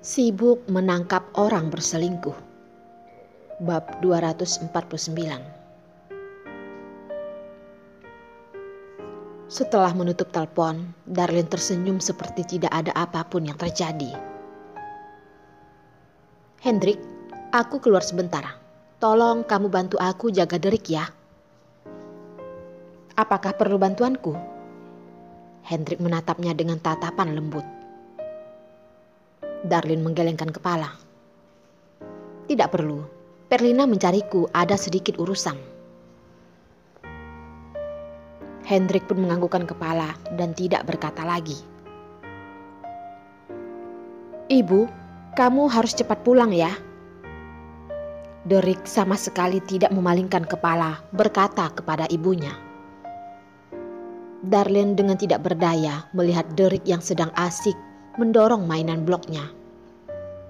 Sibuk menangkap orang berselingkuh. Bab 249. Setelah menutup telepon, Darlin tersenyum seperti tidak ada apapun yang terjadi. "Hendrik, aku keluar sebentar. Tolong kamu bantu aku jaga Derek ya." "Apakah perlu bantuanku?" Hendrik menatapnya dengan tatapan lembut. Darlin menggelengkan kepala. "Tidak perlu. Perlina mencariku, ada sedikit urusan." Hendrik pun menganggukkan kepala dan tidak berkata lagi. "Ibu, kamu harus cepat pulang ya." Derek sama sekali tidak memalingkan kepala berkata kepada ibunya. Darlin dengan tidak berdaya melihat Derek yang sedang asik mendorong mainan bloknya.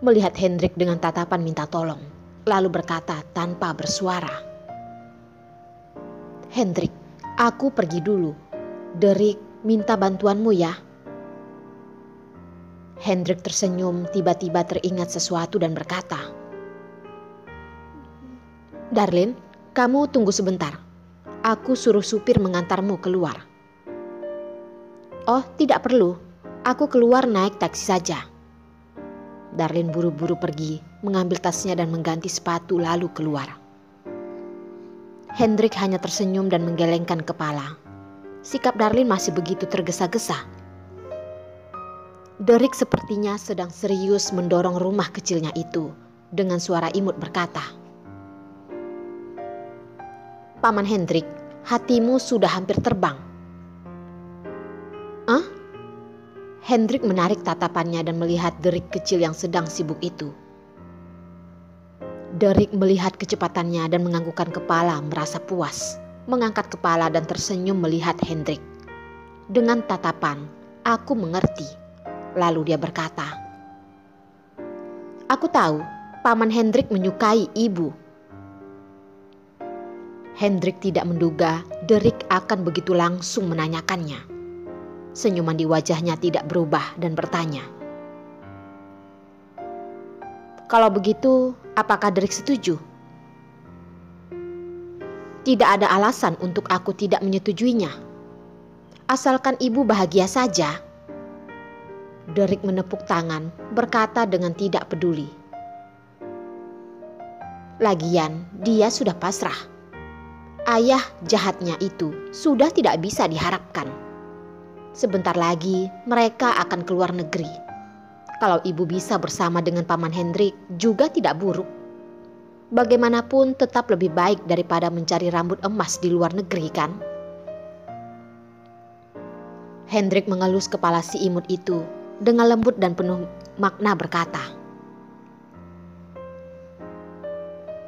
Melihat Hendrik dengan tatapan minta tolong, lalu berkata tanpa bersuara. "Hendrik, aku pergi dulu. Derek minta bantuanmu ya." Hendrik tersenyum, tiba-tiba teringat sesuatu dan berkata, "Darlin, kamu tunggu sebentar. Aku suruh supir mengantarmu keluar." "Oh, tidak perlu. Aku keluar naik taksi saja." Darlin buru-buru pergi, mengambil tasnya dan mengganti sepatu lalu keluar. Hendrik hanya tersenyum dan menggelengkan kepala. Sikap Darlin masih begitu tergesa-gesa. Derek sepertinya sedang serius mendorong rumah kecilnya itu. Dengan suara imut berkata, "Paman Hendrik, hatimu sudah hampir terbang." "Ah?" Hendrik menarik tatapannya dan melihat Derek kecil yang sedang sibuk itu. Derek melihat kecepatannya dan menganggukkan kepala merasa puas. Mengangkat kepala dan tersenyum melihat Hendrik. Dengan tatapan, "Aku mengerti." Lalu dia berkata, "Aku tahu Paman Hendrik menyukai ibu." Hendrik tidak menduga Derek akan begitu langsung menanyakannya. Senyuman di wajahnya tidak berubah dan bertanya, "Kalau begitu, apakah Derek setuju?" "Tidak ada alasan untuk aku tidak menyetujuinya. Asalkan ibu bahagia saja." Derek menepuk tangan, berkata dengan tidak peduli, "Lagian, dia sudah pasrah. Ayah jahatnya itu sudah tidak bisa diharapkan. Sebentar lagi mereka akan keluar negeri. Kalau ibu bisa bersama dengan Paman Hendrik juga tidak buruk. Bagaimanapun tetap lebih baik daripada mencari rambut emas di luar negeri, kan?" Hendrik mengelus kepala si imut itu dengan lembut dan penuh makna berkata,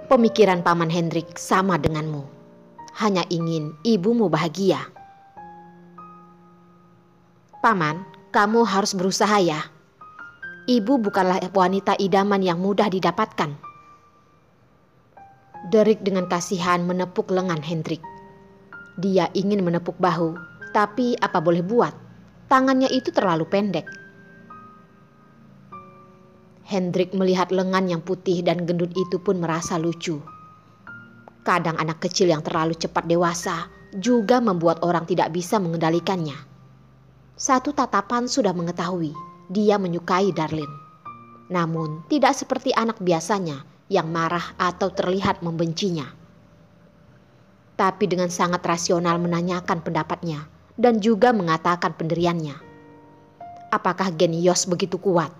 "Pemikiran Paman Hendrik sama denganmu. Hanya ingin ibumu bahagia." "Paman, kamu harus berusaha ya. Ibu bukanlah wanita idaman yang mudah didapatkan." Derek dengan kasihan menepuk lengan Hendrik. Dia ingin menepuk bahu, tapi apa boleh buat, tangannya itu terlalu pendek. Hendrik melihat lengan yang putih dan gendut itu pun merasa lucu. Kadang anak kecil yang terlalu cepat dewasa juga membuat orang tidak bisa mengendalikannya. Satu tatapan sudah mengetahui dia menyukai Darlin. Namun tidak seperti anak biasanya yang marah atau terlihat membencinya. Tapi dengan sangat rasional menanyakan pendapatnya dan juga mengatakan pendiriannya. Apakah gen Yos begitu kuat?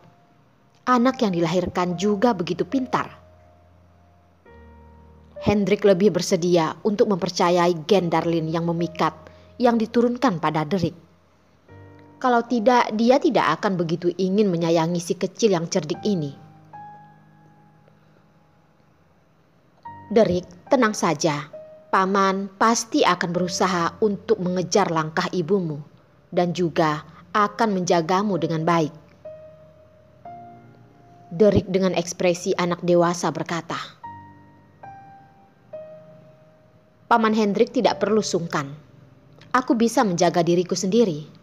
Anak yang dilahirkan juga begitu pintar. Hendrik lebih bersedia untuk mempercayai gen Darlin yang memikat yang diturunkan pada Derek. Kalau tidak, dia tidak akan begitu ingin menyayangi si kecil yang cerdik ini. "Derek, tenang saja. Paman pasti akan berusaha untuk mengejar langkah ibumu dan juga akan menjagamu dengan baik." Derek dengan ekspresi anak dewasa berkata, "Paman Hendrik tidak perlu sungkan. Aku bisa menjaga diriku sendiri."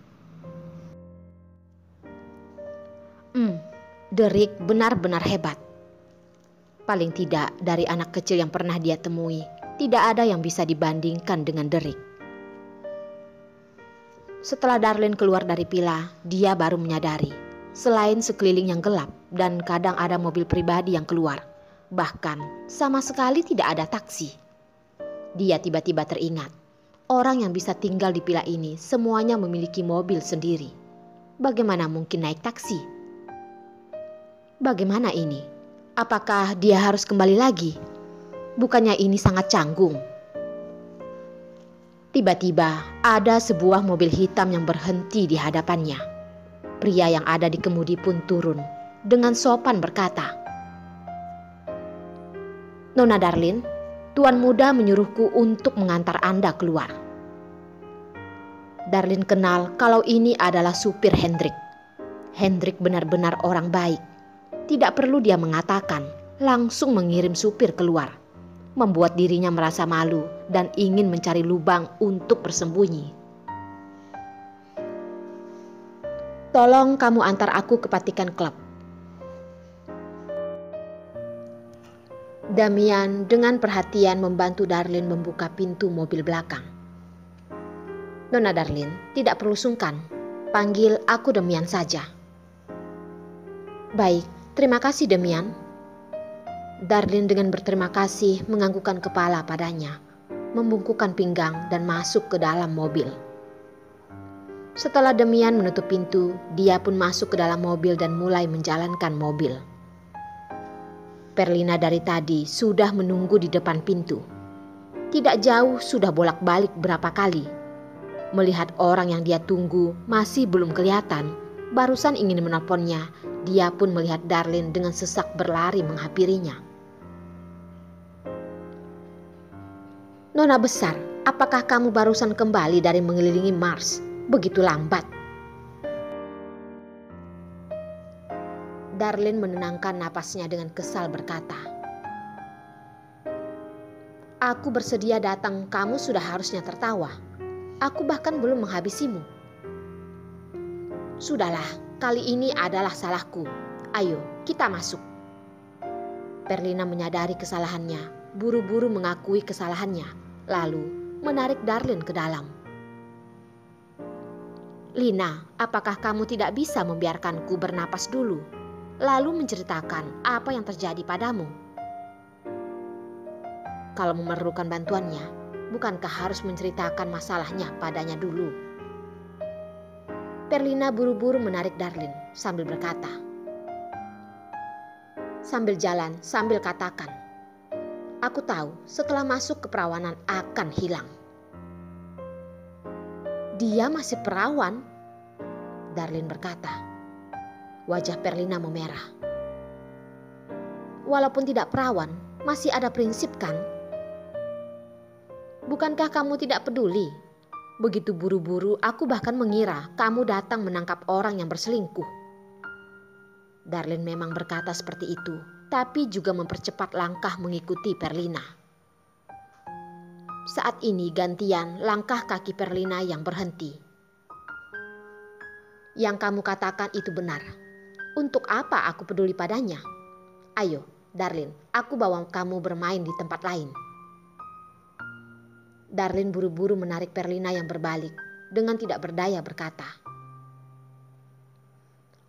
Derek benar-benar hebat. Paling tidak dari anak kecil yang pernah dia temui, tidak ada yang bisa dibandingkan dengan Derek. Setelah Darlene keluar dari villa, dia baru menyadari, selain sekeliling yang gelap dan kadang ada mobil pribadi yang keluar, bahkan sama sekali tidak ada taksi. Dia tiba-tiba teringat, orang yang bisa tinggal di villa ini semuanya memiliki mobil sendiri. Bagaimana mungkin naik taksi? Bagaimana ini? Apakah dia harus kembali lagi? Bukannya ini sangat canggung. Tiba-tiba ada sebuah mobil hitam yang berhenti di hadapannya. Pria yang ada di kemudi pun turun dengan sopan berkata, "Nona Darlene, Tuan muda menyuruhku untuk mengantar Anda keluar." Darlene kenal kalau ini adalah supir Hendrik. Hendrik benar-benar orang baik. Tidak perlu dia mengatakan, langsung mengirim supir keluar, membuat dirinya merasa malu dan ingin mencari lubang untuk bersembunyi. "Tolong kamu antar aku ke Vatican Club." Damian dengan perhatian membantu Darlene membuka pintu mobil belakang. "Nona Darlene, tidak perlu sungkan. Panggil aku Damian saja." "Baik, terima kasih Damian." Darlene dengan berterima kasih menganggukkan kepala padanya, membungkukkan pinggang dan masuk ke dalam mobil. Setelah Damian menutup pintu, dia pun masuk ke dalam mobil dan mulai menjalankan mobil. Perlina dari tadi sudah menunggu di depan pintu. Tidak jauh sudah bolak-balik berapa kali. Melihat orang yang dia tunggu masih belum kelihatan, barusan ingin menelponnya, dia pun melihat Darlene dengan sesak berlari menghampirinya. "Nona besar, apakah kamu barusan kembali dari mengelilingi Mars? Begitu lambat." Darlene menenangkan napasnya dengan kesal berkata, "Aku bersedia datang, kamu sudah harusnya tertawa. Aku bahkan belum menghabisimu." "Sudahlah, kali ini adalah salahku. Ayo, kita masuk." Perlina menyadari kesalahannya, buru-buru mengakui kesalahannya, lalu menarik Darlene ke dalam. "Lina, apakah kamu tidak bisa membiarkanku bernapas dulu, lalu menceritakan apa yang terjadi padamu? Kalau memerlukan bantuannya, bukankah harus menceritakan masalahnya padanya dulu?" Perlina buru-buru menarik Darlene sambil berkata, sambil jalan sambil katakan, "Aku tahu setelah masuk ke perawanan akan hilang." "Dia masih perawan?" Darlene berkata. Wajah Perlina memerah. "Walaupun tidak perawan, masih ada prinsip kan? Bukankah kamu tidak peduli? Begitu buru-buru aku bahkan mengira kamu datang menangkap orang yang berselingkuh." Darlene memang berkata seperti itu, tapi juga mempercepat langkah mengikuti Perlina. Saat ini gantian langkah kaki Perlina yang berhenti. "Yang kamu katakan itu benar. Untuk apa aku peduli padanya? Ayo, Darlene, aku bawa kamu bermain di tempat lain." Darlene buru-buru menarik Perlina yang berbalik dengan tidak berdaya berkata,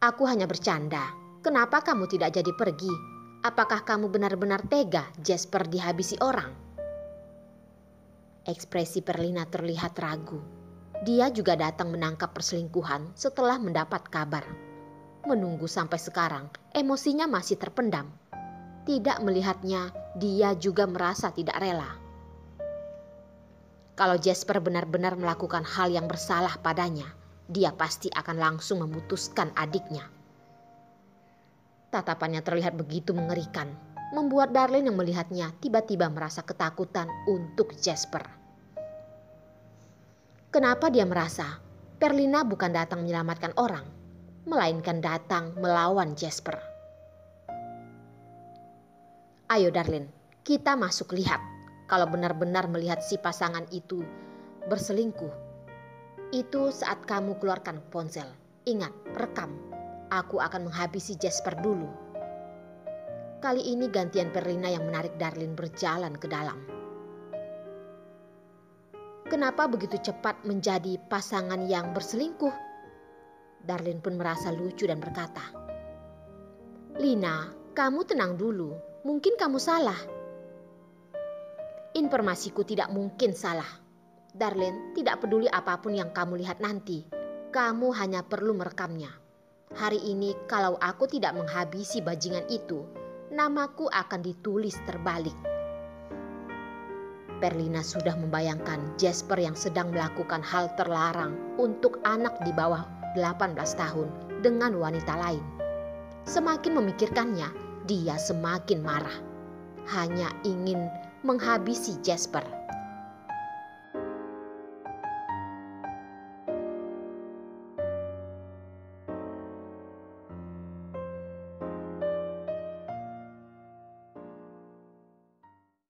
"Aku hanya bercanda. Kenapa kamu tidak jadi pergi? Apakah kamu benar-benar tega Jasper dihabisi orang?" Ekspresi Perlina terlihat ragu. Dia juga datang menangkap perselingkuhan setelah mendapat kabar. Menunggu sampai sekarang, emosinya masih terpendam. Tidak melihatnya, dia juga merasa tidak rela. Kalau Jasper benar-benar melakukan hal yang bersalah padanya, dia pasti akan langsung memutuskan adiknya. Tatapannya terlihat begitu mengerikan, membuat Darlene yang melihatnya tiba-tiba merasa ketakutan untuk Jasper. Kenapa dia merasa Perlina bukan datang menyelamatkan orang, melainkan datang melawan Jasper? "Ayo Darlene, kita masuk lihat. Kalau benar-benar melihat si pasangan itu berselingkuh, itu saat kamu keluarkan ponsel. Ingat, rekam. Aku akan menghabisi Jasper dulu. Kali ini gantian Perlina yang menarik Darlin berjalan ke dalam. Kenapa begitu cepat menjadi pasangan yang berselingkuh? Darlin pun merasa lucu dan berkata, Lina, kamu tenang dulu, mungkin kamu salah. Informasiku tidak mungkin salah. Darlin, tidak peduli apapun yang kamu lihat nanti, kamu hanya perlu merekamnya. Hari ini kalau aku tidak menghabisi bajingan itu, namaku akan ditulis terbalik. Perlina sudah membayangkan Jasper yang sedang melakukan hal terlarang untuk anak di bawah 18 tahun dengan wanita lain. Semakin memikirkannya, dia semakin marah. Hanya ingin menghabisi Jasper.